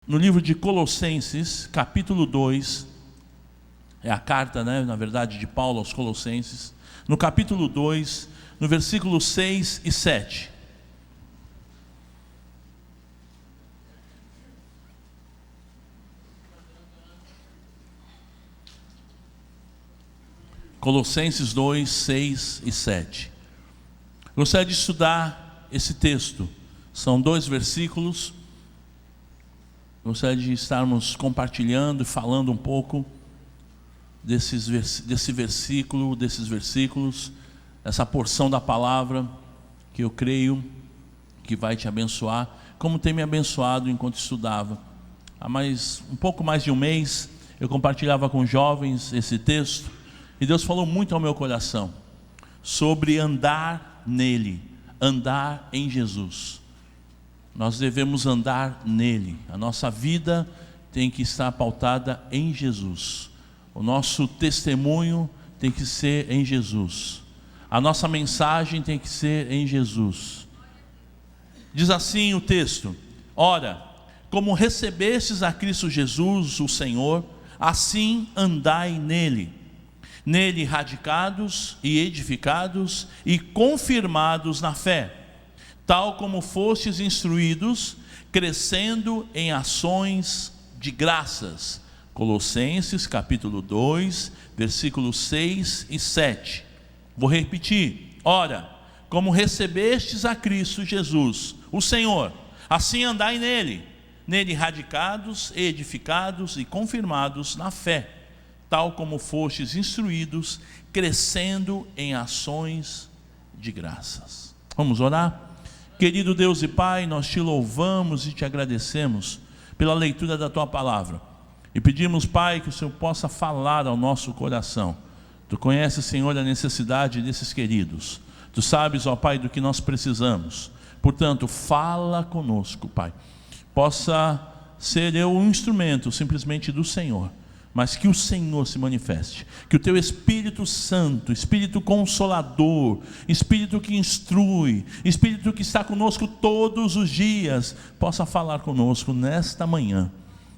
no livro de Colossenses, capítulo 2, é a carta, na verdade, de Paulo aos Colossenses, no capítulo 2, no versículo 6 e 7. Colossenses 2, 6 e 7. Gostaria de estudar esse texto. São 2 versículos. Gostaria de estarmos compartilhando e falando um pouco desses versículos, essa porção da palavra que eu creio que vai te abençoar, como tem me abençoado enquanto estudava. Há um pouco mais de um mês, eu compartilhava com jovens esse texto, e Deus falou muito ao meu coração sobre andar nele, andar em Jesus. Nós devemos andar nele. A nossa vida tem que estar pautada em Jesus. O nosso testemunho tem que ser em Jesus. A nossa mensagem tem que ser em Jesus. Diz assim o texto: ora, como recebestes a Cristo Jesus, o Senhor, assim andai nele. Nele radicados e edificados e confirmados na fé, tal como fostes instruídos, crescendo em ações de graças. Colossenses capítulo 2, versículos 6 e 7. Vou repetir. Ora, como recebestes a Cristo Jesus, o Senhor, assim andai nele. Nele radicados, edificados e confirmados na fé, tal como fostes instruídos, crescendo em ações de graças. Vamos orar? Querido Deus e Pai, nós te louvamos e te agradecemos pela leitura da tua palavra, e pedimos, Pai, que o Senhor possa falar ao nosso coração. Tu conheces, Senhor, a necessidade desses queridos. Tu sabes, ó Pai, do que nós precisamos. Portanto, fala conosco, Pai. Possa ser eu um instrumento simplesmente do Senhor, mas que o Senhor se manifeste, que o teu Espírito Santo, Espírito Consolador, Espírito que instrui, Espírito que está conosco todos os dias, possa falar conosco nesta manhã.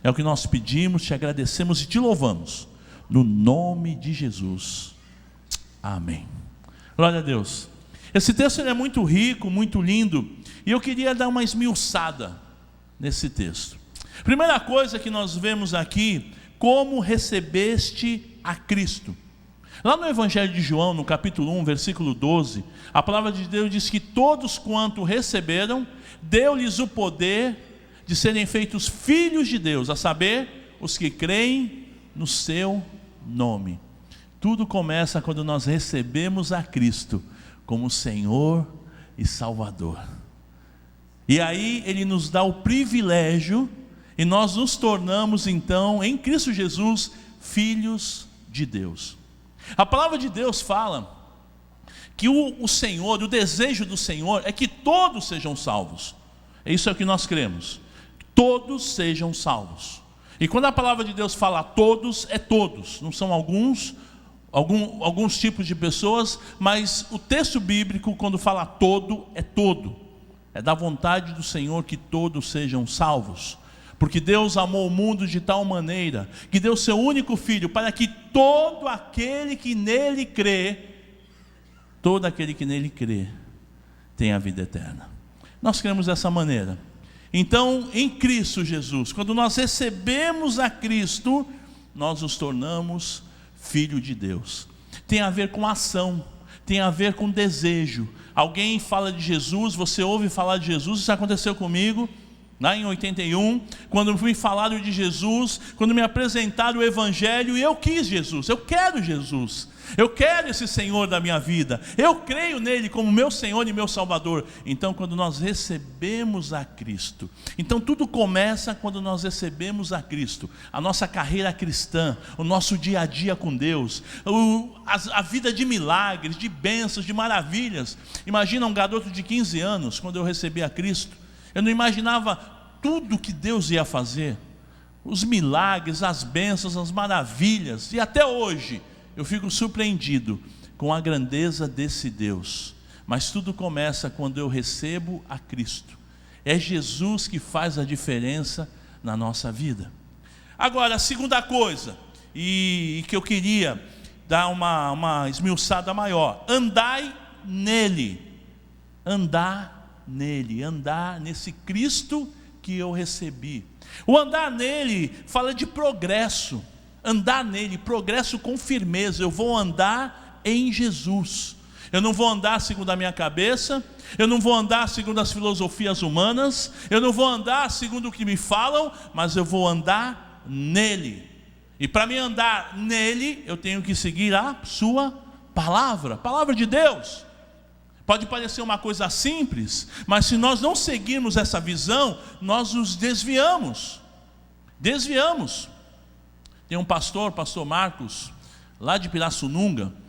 É o que nós pedimos, te agradecemos e te louvamos, no nome de Jesus, amém. Glória a Deus. Esse texto é muito rico, muito lindo, e eu queria dar uma esmiuçada nesse texto. Primeira coisa que nós vemos aqui: como recebeste a Cristo. Lá no Evangelho de João, no capítulo 1, versículo 12, a palavra de Deus diz que todos quanto receberam, deu-lhes o poder de serem feitos filhos de Deus, a saber, os que creem no seu nome. Tudo começa quando nós recebemos a Cristo como Senhor e Salvador. E aí Ele nos dá o privilégio, e nós nos tornamos então, em Cristo Jesus, filhos de Deus. A palavra de Deus fala que o Senhor, o desejo do Senhor é que todos sejam salvos. Isso é o que nós cremos. Todos sejam salvos. E quando a palavra de Deus fala todos, é todos. Não são alguns tipos de pessoas, mas o texto bíblico, quando fala todo, é todo. É da vontade do Senhor que todos sejam salvos. Porque Deus amou o mundo de tal maneira que deu seu único Filho, para que todo aquele que nele crê, tenha a vida eterna. Nós cremos dessa maneira. Então, em Cristo Jesus, quando nós recebemos a Cristo, nós nos tornamos filho de Deus. Tem a ver com ação, tem a ver com desejo. Alguém fala de Jesus, você ouve falar de Jesus. Isso aconteceu comigo lá em 81, quando me falaram de Jesus, quando me apresentaram o Evangelho, e eu quis Jesus, eu quero Jesus, eu quero esse Senhor da minha vida, eu creio nele como meu Senhor e meu Salvador. Então, quando nós recebemos a Cristo, então tudo começa quando nós recebemos a Cristo. A nossa carreira cristã, o nosso dia a dia com Deus, a vida de milagres, de bênçãos, de maravilhas. Imagina um garoto de 15 anos, quando eu recebi a Cristo, eu não imaginava tudo que Deus ia fazer, os milagres, as bênçãos, as maravilhas, e até hoje eu fico surpreendido com a grandeza desse Deus. Mas tudo começa quando eu recebo a Cristo. É Jesus que faz a diferença na nossa vida. Agora, a segunda coisa, e que eu queria dar uma esmiuçada maior: andai nele. Andar nele, andar nesse Cristo que eu recebi. O andar nele fala de progresso. Andar nele, progresso com firmeza. Eu vou andar em Jesus. Eu não vou andar segundo a minha cabeça, eu não vou andar segundo as filosofias humanas, eu não vou andar segundo o que me falam, mas eu vou andar nele. E para me andar nele, eu tenho que seguir a sua palavra, palavra de Deus. Pode parecer uma coisa simples, mas se nós não seguirmos essa visão, nós nos desviamos. Tem um pastor Marcos, lá de Pirassununga.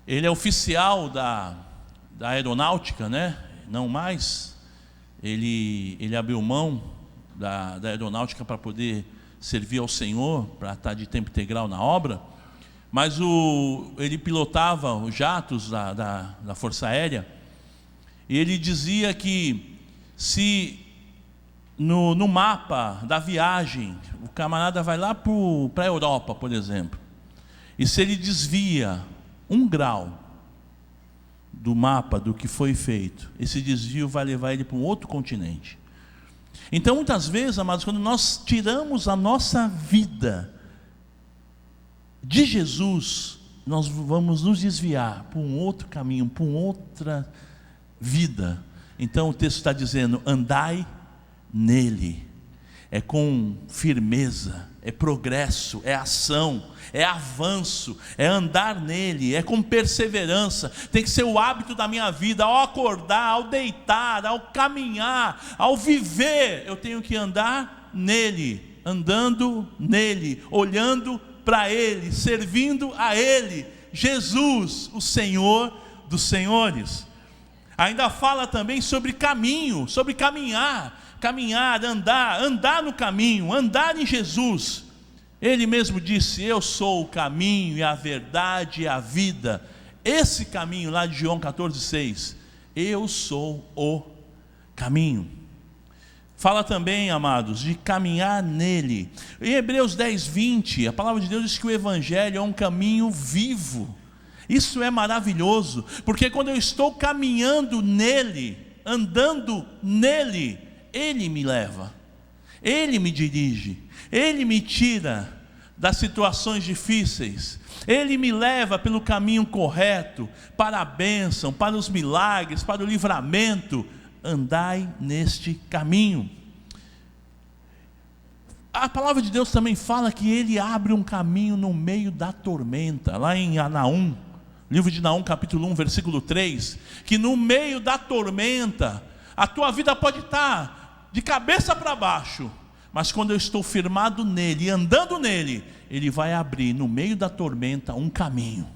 Ele é oficial da aeronáutica, né? Não mais. Ele abriu mão da aeronáutica para poder servir ao Senhor, para estar de tempo integral na obra. Mas ele pilotava os jatos da Força Aérea. E ele dizia que se no mapa da viagem, o camarada vai lá para a Europa, por exemplo, e se ele desvia 1 grau do mapa do que foi feito, esse desvio vai levar ele para um outro continente. Então, muitas vezes, amados, quando nós tiramos a nossa vida de Jesus, nós vamos nos desviar para um outro caminho, para uma outra vida. Então o texto está dizendo: andai nele. É com firmeza, é progresso, é ação, é avanço, é andar nele, é com perseverança. Tem que ser o hábito da minha vida. Ao acordar, ao deitar, ao caminhar, ao viver, eu tenho que andar nele, andando nele, olhando para ele, servindo a ele, Jesus, o Senhor dos senhores. Ainda fala também sobre caminho, sobre caminhar, andar no caminho, andar em Jesus. Ele mesmo disse: eu sou o caminho e a verdade e a vida. Esse caminho lá de João 14,6, eu sou o caminho. Fala também, amados, de caminhar nele. Em Hebreus 10:20, a palavra de Deus diz que o Evangelho é um caminho vivo. Isso é maravilhoso, porque quando eu estou caminhando nele, andando nele, ele me leva, ele me dirige, ele me tira das situações difíceis, ele me leva pelo caminho correto, para a bênção, para os milagres, para o livramento. Andai neste caminho. A palavra de Deus também fala que ele abre um caminho no meio da tormenta, lá em Naum, livro de Naum, capítulo 1, versículo 3, que no meio da tormenta, a tua vida pode estar de cabeça para baixo, mas quando eu estou firmado nele, andando nele, ele vai abrir no meio da tormenta um caminho,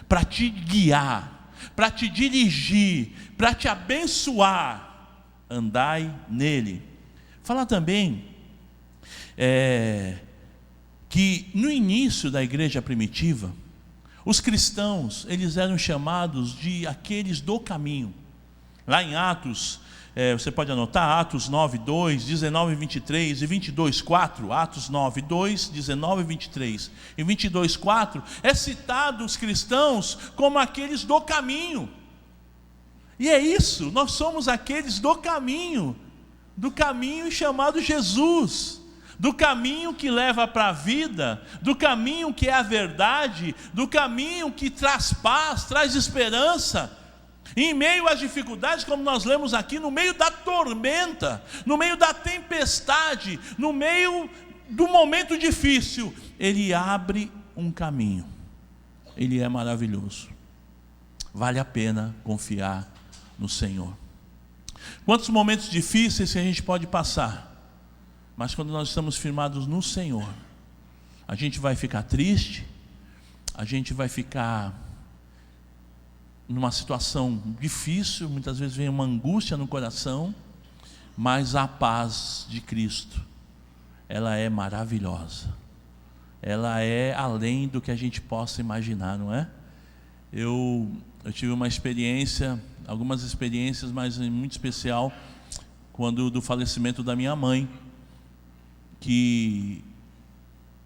para te guiar, para te dirigir, para te abençoar. Andai nele. Fala também que no início da igreja primitiva, os cristãos, eles eram chamados de aqueles do caminho. Lá em Atos, você pode anotar, Atos 9:2, 19:23 e 22:4. Atos 9:2, 19:23 e 22:4 é citado os cristãos como aqueles do caminho. E é isso, nós somos aqueles do caminho chamado Jesus, do caminho que leva para a vida, do caminho que é a verdade, do caminho que traz paz, traz esperança. Em meio às dificuldades, como nós lemos aqui, no meio da tormenta, no meio da tempestade, no meio do momento difícil, ele abre um caminho. Ele é maravilhoso. Vale a pena confiar no Senhor. Quantos momentos difíceis que a gente pode passar, mas quando nós estamos firmados no Senhor, a gente vai ficar triste, a gente vai ficar numa situação difícil, muitas vezes vem uma angústia no coração, mas a paz de Cristo, ela é maravilhosa, ela é além do que a gente possa imaginar, não é? Eu tive uma experiência, algumas experiências, mas muito especial, quando do falecimento da minha mãe. que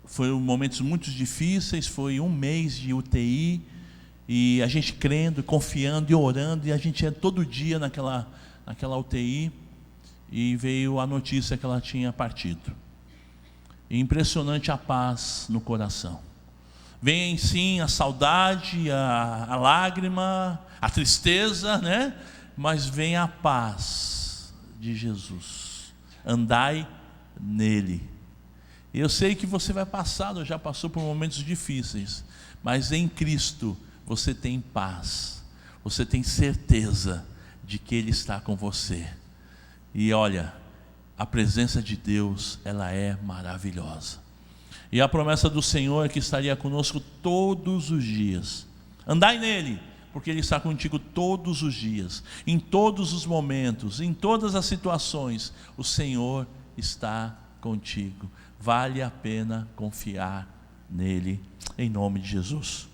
foram momentos muito difíceis, foi um mês de UTI, e a gente crendo, confiando e orando, e a gente ia todo dia naquela UTI, e veio a notícia que ela tinha partido. E impressionante a paz no coração. Vem sim a saudade, a lágrima, a tristeza, né? Mas vem a paz de Jesus. Andai nele. E eu sei que você vai passar, ou já passou por momentos difíceis, mas em Cristo você tem paz, você tem certeza de que Ele está com você. E olha, a presença de Deus, ela é maravilhosa. E a promessa do Senhor é que estaria conosco todos os dias. Andai nele, porque Ele está contigo todos os dias, em todos os momentos, em todas as situações. O Senhor está contigo. Vale a pena confiar nele, em nome de Jesus.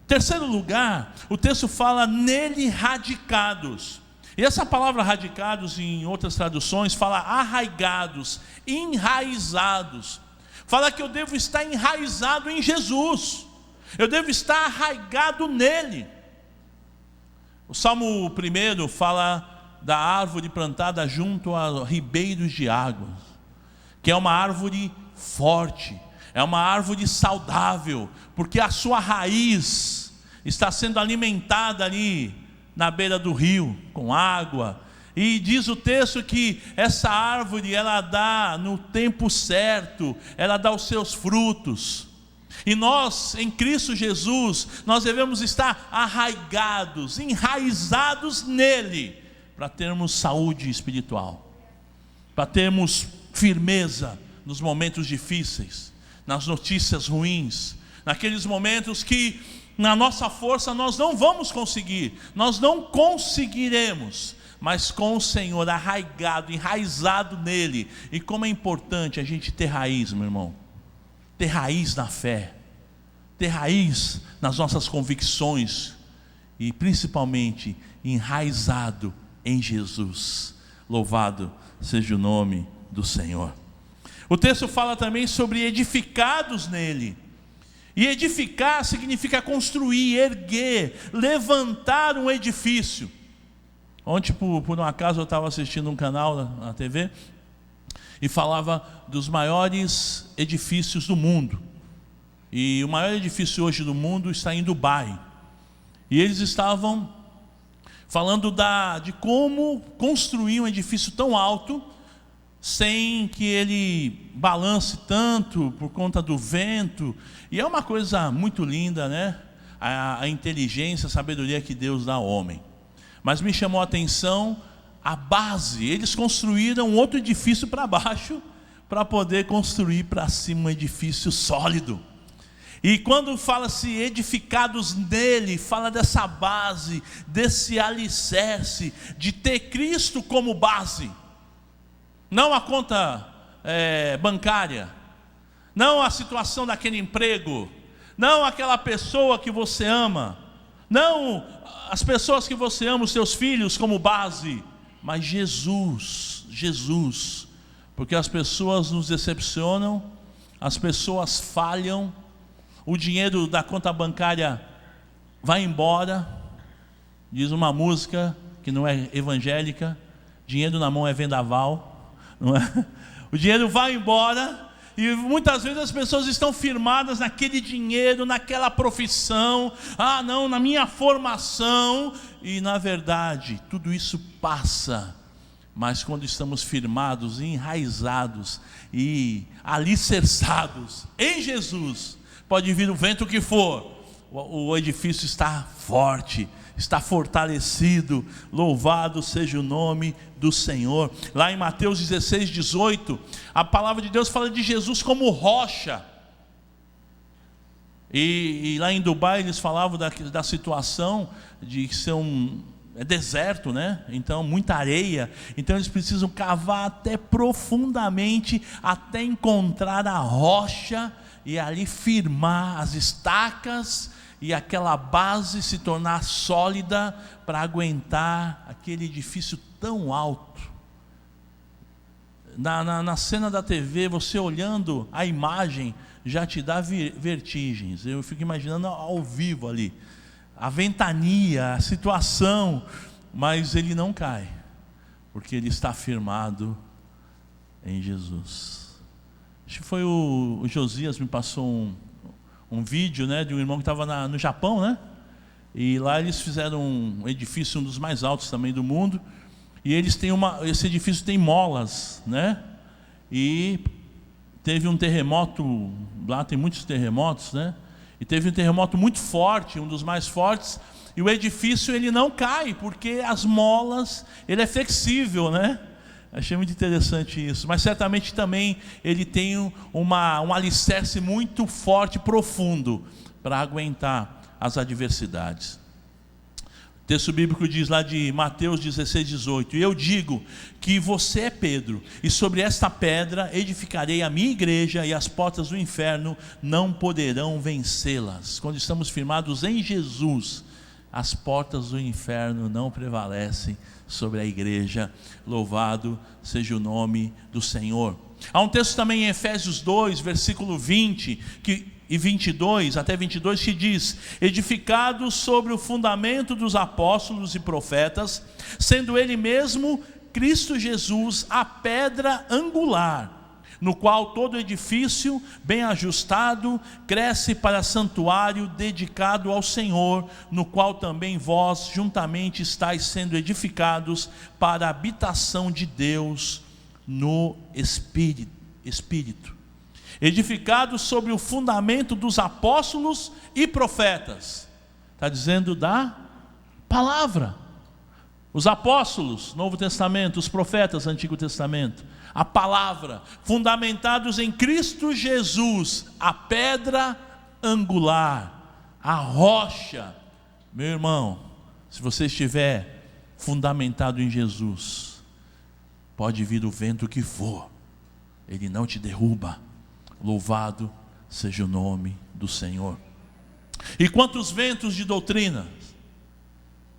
Terceiro lugar, o texto fala nele radicados. E essa palavra radicados, em outras traduções, fala arraigados, enraizados. Fala que eu devo estar enraizado em Jesus, eu devo estar arraigado nele. O Salmo 1 fala da árvore plantada junto a ribeiros de águas, que é uma árvore forte, é uma árvore saudável, porque a sua raiz está sendo alimentada ali na beira do rio, com água. E diz o texto que essa árvore, ela dá no tempo certo, ela dá os seus frutos. E nós, em Cristo Jesus, nós devemos estar arraigados, enraizados nele, para termos saúde espiritual, para termos firmeza nos momentos difíceis, nas notícias ruins, naqueles momentos que na nossa força nós não vamos conseguir, nós não conseguiremos, mas com o Senhor arraigado, enraizado nele. E como é importante a gente ter raiz, meu irmão, ter raiz na fé, ter raiz nas nossas convicções, e principalmente enraizado em Jesus. Louvado seja o nome do Senhor. O texto fala também sobre edificados nele. E edificar significa construir, erguer, levantar um edifício. Ontem, por um acaso, eu estava assistindo um canal na TV e falava dos maiores edifícios do mundo. E o maior edifício hoje do mundo está em Dubai. E eles estavam falando de como construir um edifício tão alto sem que ele balance tanto por conta do vento. E é uma coisa muito linda, né? A inteligência, a sabedoria que Deus dá ao homem. Mas me chamou a atenção a base. Eles construíram outro edifício para baixo, para poder construir para cima um edifício sólido. E quando fala-se edificados nele, fala dessa base, desse alicerce, de ter Cristo como base. Não a conta bancária, não a situação daquele emprego, não aquela pessoa que você ama, não as pessoas que você ama, os seus filhos como base, mas Jesus, porque as pessoas nos decepcionam, as pessoas falham, o dinheiro da conta bancária vai embora, diz uma música que não é evangélica, dinheiro na mão é vendaval, não é? O dinheiro vai embora, e muitas vezes as pessoas estão firmadas naquele dinheiro, naquela profissão, não, na minha formação, e na verdade tudo isso passa. Mas quando estamos firmados, enraizados e alicerçados em Jesus, pode vir o vento que for, o edifício está forte, está fortalecido. Louvado seja o nome do Senhor. Lá em Mateus 16, 18, a palavra de Deus fala de Jesus como rocha. E lá em Dubai eles falavam da situação de ser deserto, né? Então muita areia, então eles precisam cavar até profundamente, até encontrar a rocha, e ali firmar as estacas, e aquela base se tornar sólida para aguentar aquele edifício tão alto. na cena da TV, você olhando a imagem, já te dá vertigens. Eu fico imaginando ao vivo ali, a ventania, a situação, mas ele não cai, porque ele está firmado em Jesus. Acho que foi o Josias me passou um vídeo, né, de um irmão que estava no Japão, né? E lá eles fizeram um edifício, um dos mais altos também do mundo. E eles têm esse edifício tem molas, né? E teve um terremoto, lá tem muitos terremotos, né? E teve um terremoto muito forte, um dos mais fortes. E o edifício ele não cai, porque as molas, ele é flexível, né? Achei muito interessante isso. Mas certamente também ele tem um alicerce muito forte, profundo, para aguentar as adversidades. O texto bíblico diz lá de Mateus 16:18: e eu digo que você é Pedro, e sobre esta pedra edificarei a minha igreja, e as portas do inferno não poderão vencê-las. Quando estamos firmados em Jesus, as portas do inferno não prevalecem sobre a igreja. Louvado seja o nome do Senhor. Há um texto também em Efésios 2, versículo 20 e 22 até 22, que diz: edificados sobre o fundamento dos apóstolos e profetas, sendo ele mesmo Cristo Jesus a pedra angular, no qual todo edifício bem ajustado cresce para santuário dedicado ao Senhor, no qual também vós juntamente estáis sendo edificados para a habitação de Deus no Espírito. Edificados sobre o fundamento dos apóstolos e profetas. Está dizendo da palavra. Os apóstolos, Novo Testamento, os profetas, Antigo Testamento. A palavra, fundamentados em Cristo Jesus, a pedra angular, a rocha. Meu irmão, se você estiver fundamentado em Jesus, pode vir o vento que for, ele não te derruba. Louvado seja o nome do Senhor. E quantos ventos de doutrina,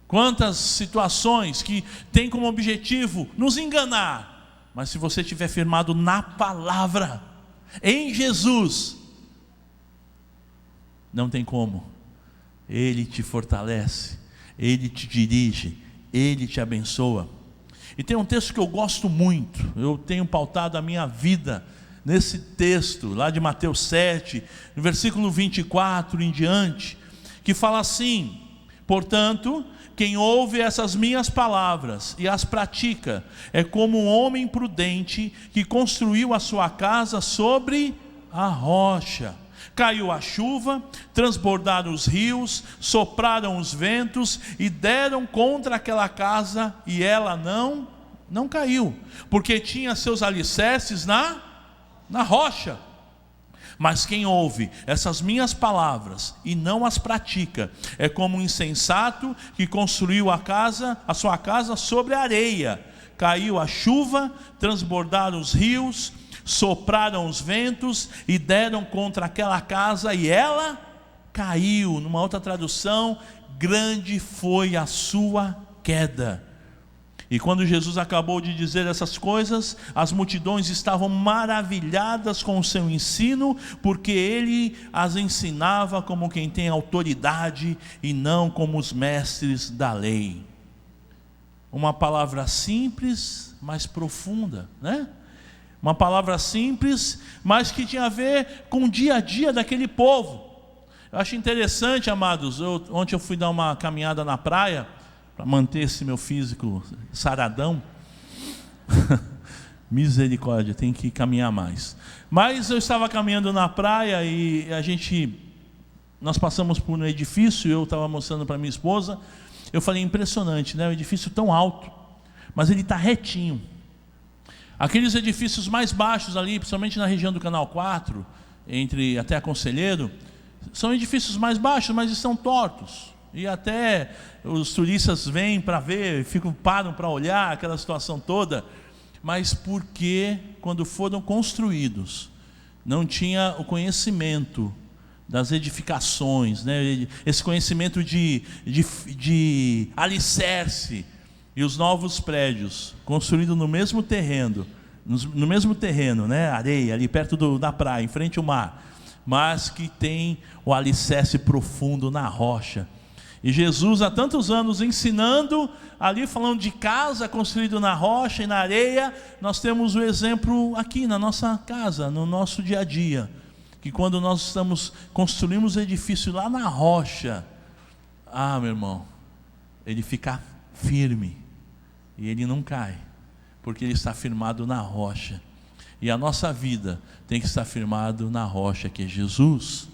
quantas situações que têm como objetivo nos enganar, mas se você estiver firmado na palavra, em Jesus, não tem como. Ele te fortalece, Ele te dirige, Ele te abençoa. E tem um texto que eu gosto muito, eu tenho pautado a minha vida nesse texto, lá de Mateus 7, no versículo 24 em diante, que fala assim: portanto, quem ouve essas minhas palavras e as pratica, é como um homem prudente que construiu a sua casa sobre a rocha. Caiu a chuva, transbordaram os rios, sopraram os ventos e deram contra aquela casa, e ela não caiu, porque tinha seus alicerces na rocha. Mas quem ouve essas minhas palavras e não as pratica, é como um insensato que construiu a sua casa sobre a areia. Caiu a chuva, transbordaram os rios, sopraram os ventos e deram contra aquela casa, e ela caiu. Numa outra tradução, grande foi a sua queda. E quando Jesus acabou de dizer essas coisas, as multidões estavam maravilhadas com o seu ensino, porque ele as ensinava como quem tem autoridade e não como os mestres da lei. Uma palavra simples, mas profunda, né? Uma palavra simples, mas que tinha a ver com o dia a dia daquele povo. Eu acho interessante, amados, ontem eu fui dar uma caminhada na praia, para manter esse meu físico saradão. Misericórdia, tem que caminhar mais. Mas eu estava caminhando na praia e nós passamos por um edifício, eu estava mostrando para minha esposa, eu falei, impressionante, né? Um edifício tão alto, mas ele está retinho. Aqueles edifícios mais baixos ali, principalmente na região do Canal 4, até a Conselheiro, são edifícios mais baixos, mas estão tortos. E até os turistas vêm para ver, param para olhar aquela situação toda, mas porque quando foram construídos, não tinha o conhecimento das edificações, né? Esse conhecimento de alicerce, e os novos prédios construídos no mesmo terreno no mesmo terreno, né? Areia, ali perto da praia, em frente ao mar, mas que tem o alicerce profundo na rocha. E Jesus há tantos anos ensinando, ali falando de casa construída na rocha e na areia. Nós temos o exemplo aqui na nossa casa, no nosso dia a dia, que quando nós construímos o edifício lá na rocha, meu irmão, ele fica firme e ele não cai, porque ele está firmado na rocha. E a nossa vida tem que estar firmado na rocha, que é Jesus.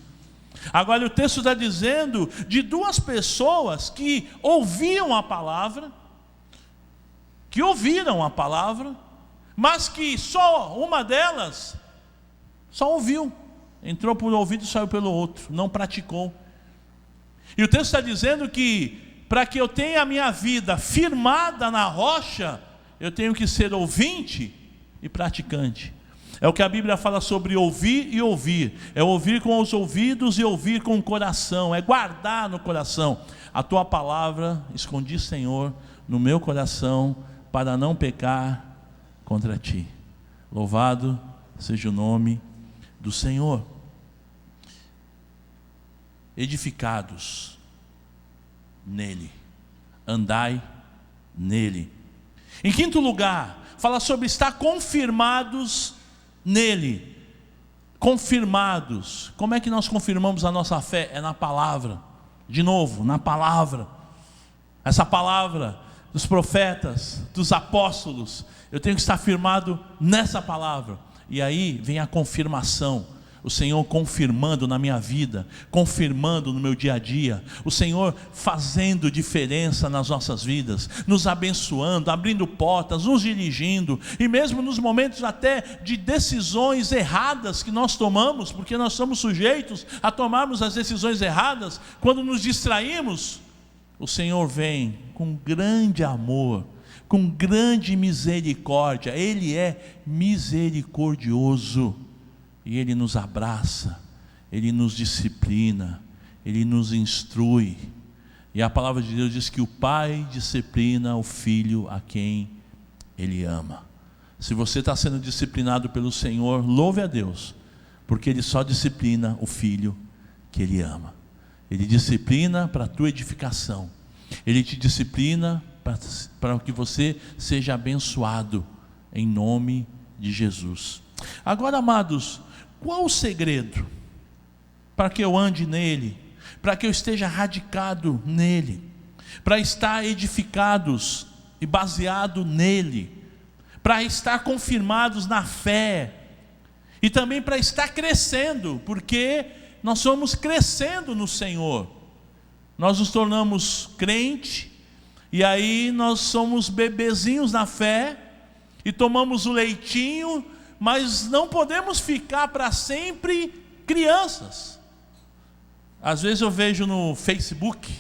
Agora o texto está dizendo de duas pessoas que ouviram a palavra, mas que só uma delas só ouviu, entrou por um ouvido e saiu pelo outro, não praticou. E o texto está dizendo que para que eu tenha a minha vida firmada na rocha, eu tenho que ser ouvinte e praticante. É o que a Bíblia fala sobre ouvir e ouvir. É ouvir com os ouvidos e ouvir com o coração. É guardar no coração. A tua palavra escondi, Senhor, no meu coração, para não pecar contra ti. Louvado seja o nome do Senhor. Edificados nele, andai nele. Em quinto lugar, fala sobre estar confirmados nele. Confirmados. Como é que nós confirmamos a nossa fé? É na palavra. De novo, na palavra. Essa palavra dos profetas, dos apóstolos, eu tenho que estar firmado nessa palavra. E aí vem a confirmação. O Senhor confirmando na minha vida, confirmando no meu dia a dia, o Senhor fazendo diferença nas nossas vidas, nos abençoando, abrindo portas, nos dirigindo, e mesmo nos momentos até de decisões erradas que nós tomamos, porque nós somos sujeitos a tomarmos as decisões erradas, quando nos distraímos, o Senhor vem com grande amor, com grande misericórdia. Ele é misericordioso. E Ele nos abraça, Ele nos disciplina, Ele nos instrui. E a palavra de Deus diz que o Pai disciplina o Filho a quem Ele ama. Se você está sendo disciplinado pelo Senhor, louve a Deus, porque Ele só disciplina o Filho que Ele ama. Ele disciplina para a tua edificação. Ele te disciplina para que você seja abençoado, em nome de Jesus. Agora, amados, qual o segredo para que eu ande nele, para que eu esteja radicado nele, para estar edificados e baseado nele, para estar confirmados na fé, e também para estar crescendo, porque nós somos crescendo no Senhor. Nós nos tornamos crente, e aí nós somos bebezinhos na fé, e tomamos o leitinho, mas não podemos ficar para sempre crianças. Às vezes eu vejo no Facebook,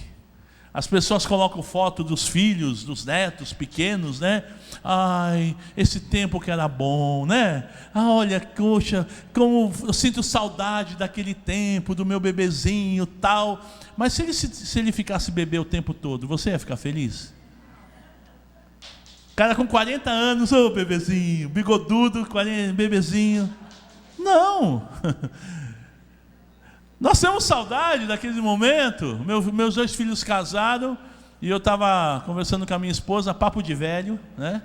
as pessoas colocam foto dos filhos, dos netos pequenos, né? Ai, esse tempo que era bom, né? Olha, poxa, como eu sinto saudade daquele tempo, do meu bebezinho, tal. Mas se ele ficasse bebê o tempo todo, você ia ficar feliz? Cara com 40 anos, bebezinho, bigodudo, bebezinho. Não. Nós temos saudade daquele momento. Meus dois filhos casaram, e eu estava conversando com a minha esposa, papo de velho, né?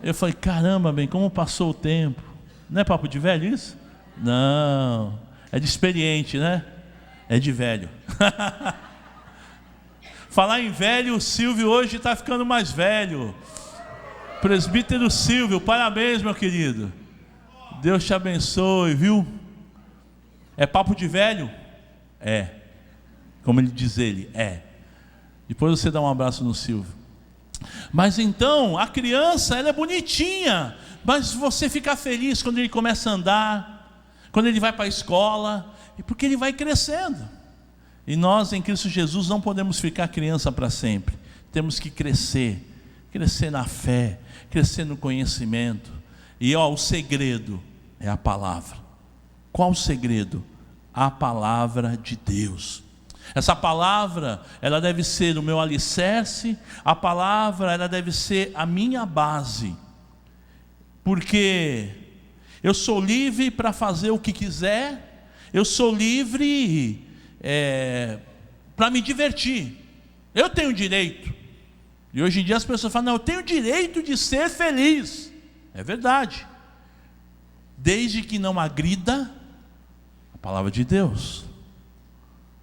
Eu falei, caramba, bem, como passou o tempo. Não é papo de velho isso? Não, é de experiente, né? É de velho. Falar em velho, o Silvio hoje está ficando mais velho. Presbítero Silvio, parabéns, meu querido. Deus te abençoe, viu? É papo de velho? É. Como ele diz, Depois você dá um abraço no Silvio. Mas então, a criança, ela é bonitinha, mas você fica feliz quando ele começa a andar, quando ele vai para a escola, porque ele vai crescendo. E nós em Cristo Jesus não podemos ficar criança para sempre. Temos que crescer na fé, crescer no conhecimento. E o segredo é a palavra. Qual o segredo? A palavra de Deus. Essa palavra, ela deve ser o meu alicerce. A palavra, ela deve ser a minha base. porque eu sou livre para fazer o que quiser, eu sou livre para me divertir, eu tenho direito. E hoje em dia as pessoas falam, não, eu tenho direito de ser feliz. É verdade, desde que não agrida a palavra de Deus.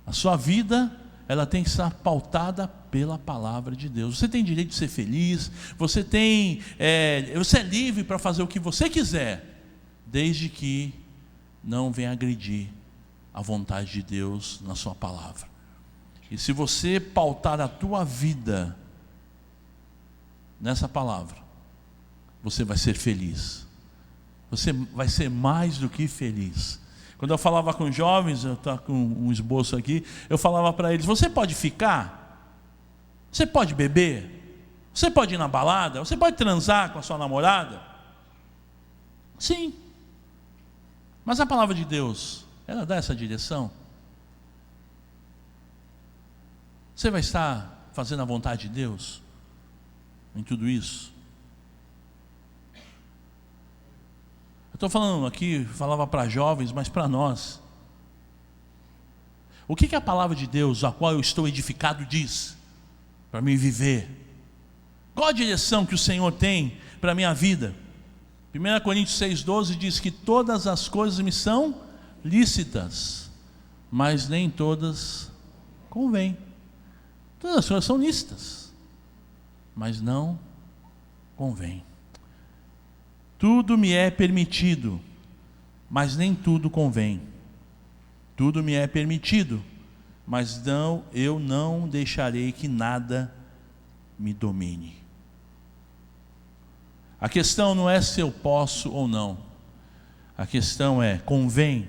A sua vida, ela tem que estar pautada pela palavra de Deus. Você tem direito de ser feliz, você é livre para fazer o que você quiser, desde que não venha agredir a vontade de Deus na sua palavra. E se você pautar a tua vida nessa palavra, você vai ser feliz. Você vai ser mais do que feliz. Quando eu falava com jovens, eu estou com um esboço aqui, eu falava para eles, você pode ficar? Você pode beber? Você pode ir na balada? Você pode transar com a sua namorada? Sim. Mas a palavra de Deus, ela dá essa direção? Você vai estar fazendo a vontade de Deus em tudo isso? Eu estou falando aqui, falava para jovens, mas para nós. O que a palavra de Deus, a qual eu estou edificado, diz para mim viver? Qual a direção que o Senhor tem para a minha vida? 1 Coríntios 6,12 diz que todas as coisas me são lícitas, mas nem todas convêm. Todas as coisas são lícitas, mas não convém. Tudo me é permitido, mas nem tudo convém. Tudo me é permitido, mas eu não deixarei que nada me domine. A questão não é se eu posso ou não. A questão é, convém,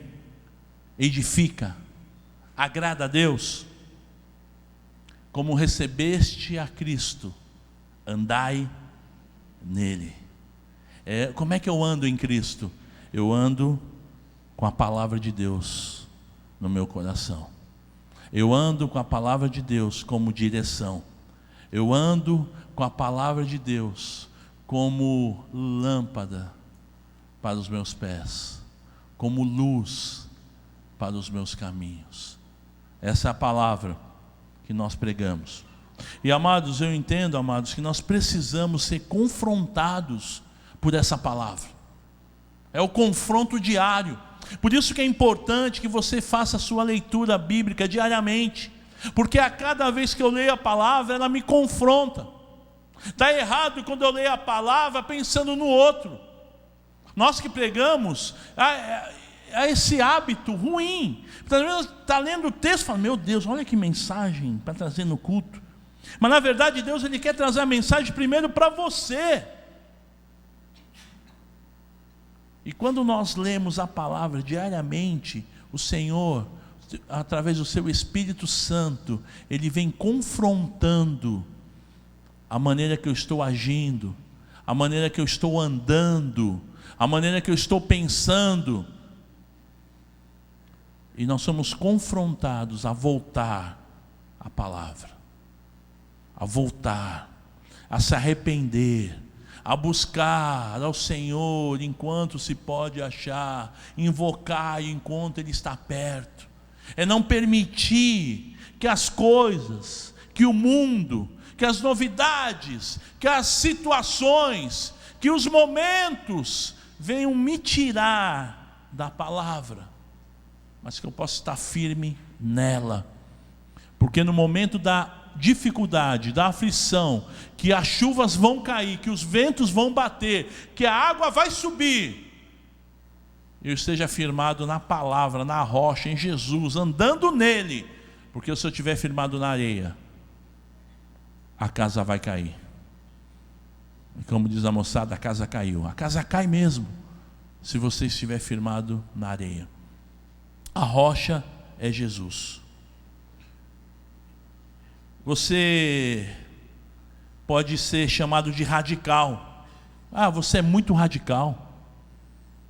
edifica, agrada a Deus. Como recebeste a Cristo, andai nele. Como é que eu ando em Cristo? Eu ando com a palavra de Deus no meu coração. Eu ando com a palavra de Deus como direção. Eu ando com a palavra de Deus como lâmpada para os meus pés, como luz para os meus caminhos. Essa é a palavra que nós pregamos. E amados, eu entendo, amados, que nós precisamos ser confrontados por essa palavra. É o confronto diário. Por isso que é importante que você faça a sua leitura bíblica diariamente, porque a cada vez que eu leio a palavra, ela me confronta. Está errado quando eu leio a palavra pensando no outro. Nós que pregamos, há esse hábito ruim. Está lendo o texto e fala, meu Deus, olha que mensagem para trazer no culto. Mas na verdade Deus, Ele quer trazer a mensagem primeiro para você. E quando nós lemos a palavra diariamente, o Senhor, através do seu Espírito Santo, Ele vem confrontando a maneira que eu estou agindo, a maneira que eu estou andando, a maneira que eu estou pensando. E nós somos confrontados a voltar à palavra, a voltar, a se arrepender, a buscar ao Senhor enquanto se pode achar, invocar enquanto Ele está perto. É não permitir que as coisas, que o mundo, que as novidades, que as situações, que os momentos venham me tirar da palavra, mas que eu possa estar firme nela. Porque no momento da dificuldade, da aflição, que as chuvas vão cair, que os ventos vão bater, que a água vai subir, eu esteja firmado na palavra, na rocha, em Jesus, andando nele. Porque se eu estiver firmado na areia, a casa vai cair. E como diz a moçada, a casa caiu. A casa cai mesmo, se você estiver firmado na areia. A rocha é Jesus. Você pode ser chamado de radical. Ah, você é muito radical.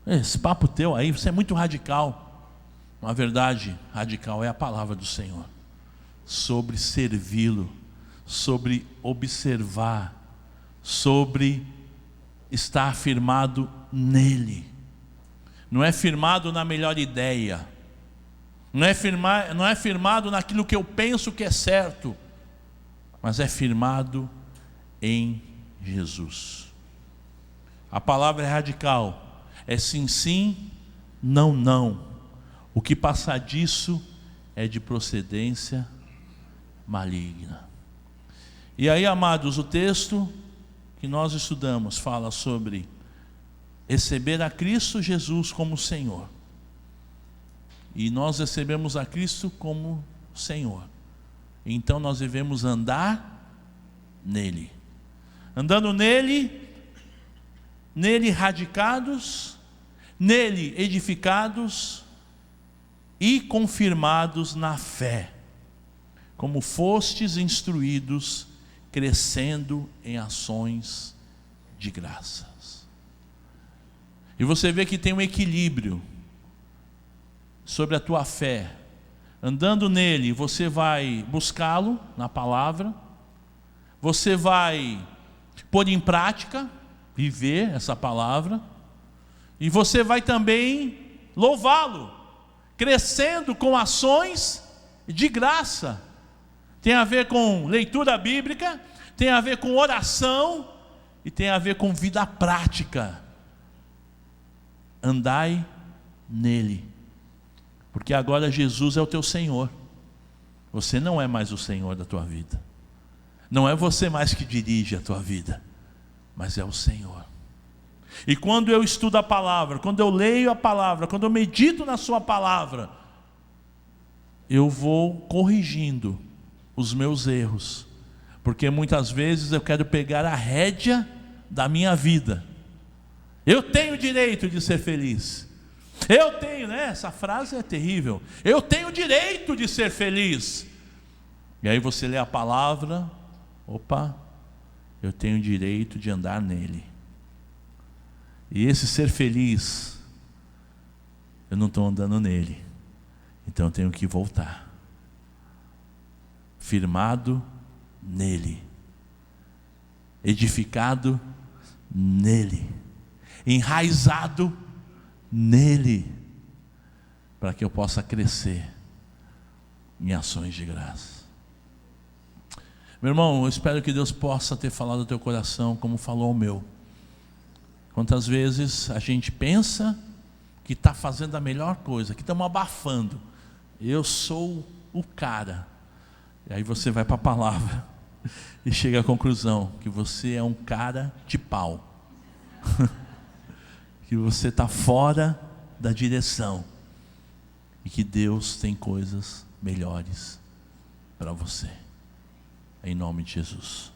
Esse papo teu aí, você é muito radical. Na verdade, radical é a palavra do Senhor. Sobre servi-lo, sobre observar, sobre está firmado nele. Não é firmado na melhor ideia. Não é firmado naquilo que eu penso que é certo. Mas é firmado em Jesus. A palavra é radical. É sim, sim, não, não. O que passar disso é de procedência maligna. E aí, amados, o texto que nós estudamos fala sobre receber a Cristo Jesus como Senhor. E nós recebemos a Cristo como Senhor. Então nós devemos andar nele. Andando nele radicados, nele edificados e confirmados na fé, como fostes instruídos, crescendo em ações de graças. E você vê que tem um equilíbrio sobre a tua fé. Andando nele, você vai buscá-lo na palavra, você vai pôr em prática, viver essa palavra, e você vai também louvá-lo, crescendo com ações de graça. Tem a ver com leitura bíblica, tem a ver com oração e tem a ver com vida prática. Andai nele, porque agora Jesus é o teu Senhor. Você não é mais o Senhor da tua vida. Não é você mais que dirige a tua vida, mas é o Senhor. E quando eu estudo a palavra, quando eu leio a palavra, quando eu medito na sua palavra, eu vou corrigindo os meus erros, porque muitas vezes eu quero pegar a rédea da minha vida. Eu tenho o direito de ser feliz. Eu tenho, né? Essa frase é terrível. Eu tenho o direito de ser feliz. E aí você lê a palavra, opa, eu tenho o direito de andar nele. E esse ser feliz, eu não estou andando nele, então eu tenho que voltar. Firmado nele, edificado nele, enraizado nele, para que eu possa crescer em ações de graça. Meu irmão, eu espero que Deus possa ter falado ao teu coração como falou ao meu. Quantas vezes a gente pensa que está fazendo a melhor coisa, que estamos abafando. Eu sou o cara. E aí você vai para a palavra e chega à conclusão que você é um cara de pau. Que você está fora da direção. E que Deus tem coisas melhores para você. Em nome de Jesus.